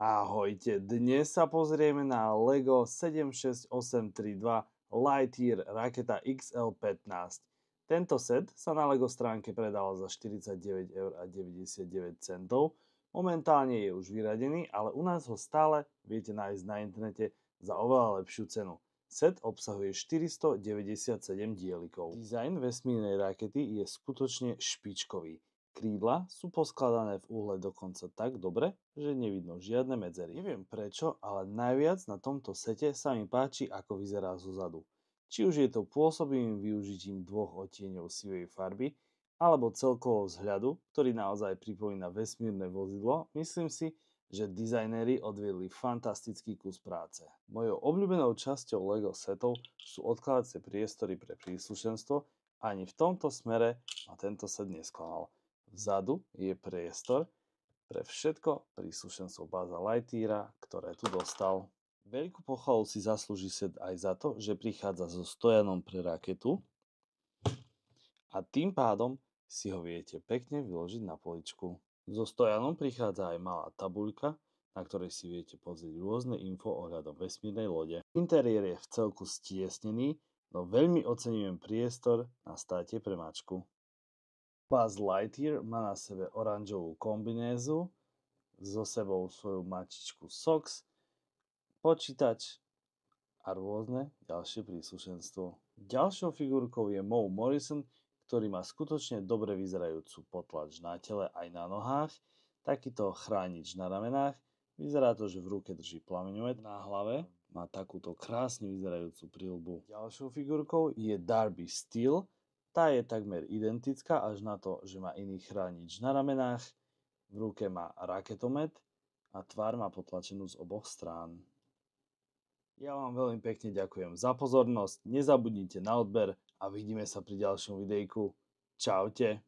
Ahojte, dnes sa pozrieme na LEGO 76832 Lightyear Raketa XL15. Tento set sa na LEGO stránke predával za 49,99 €. Momentálne je už vyradený, ale u nás ho stále viete nájsť na internete za oveľa lepšiu cenu. Set obsahuje 497 dielikov. Dizajn vesmírnej rakety je skutočne špičkový. Krídla sú poskladané v úhle dokonca tak dobre, že nevidno žiadne medzery. Neviem prečo, ale najviac na tomto sete sa mi páči, ako vyzerá zozadu. Či už je to pôsobivým využitím dvoch odtieňov sivej farby, alebo celkovo vzhľadu, ktorý naozaj pripomína vesmírne vozidlo, myslím si, že dizajnéri odviedli fantastický kus práce. Mojou obľúbenou časťou LEGO setov sú odkladacie priestory pre príslušenstvo a ani v tomto smere ma tento set nesklamal. Vzadu je priestor pre všetko príslušenstvo Buzza Lightyeara, ktoré tu dostal. Veľkú pochvalu si zaslúži set aj za to, že prichádza so stojanom pre raketu a tým pádom si ho viete pekne vyložiť na poličku. So stojanom prichádza aj malá tabuľka, na ktorej si viete pozrieť rôzne info ohľadom vesmírnej lode. Interiér je v celku stiesnený, no veľmi oceňujem priestor na státie pre mačku. Buzz Lightyear má na sebe oranžovú kombinézu, so sebou svoju mačičku Sox, počítač a rôzne ďalšie príslušenstvo. Ďalšou figurkou je Moe Morrison, ktorý má skutočne dobre vyzerajúcu potlač na tele aj na nohách, takýto chránič na ramenách, vyzerá to, že v ruke drží plameňomet, na hlave má takúto krásne vyzerajúcu prilbu. Ďalšou figurkou je Darby Steel. Tá je takmer identická až na to, že má iný chránič na ramenách, v ruke má raketomet a tvár má potlačenú z oboch strán. Ja vám veľmi pekne ďakujem za pozornosť, nezabudnite na odber a vidíme sa pri ďalšom videjku. Čaute.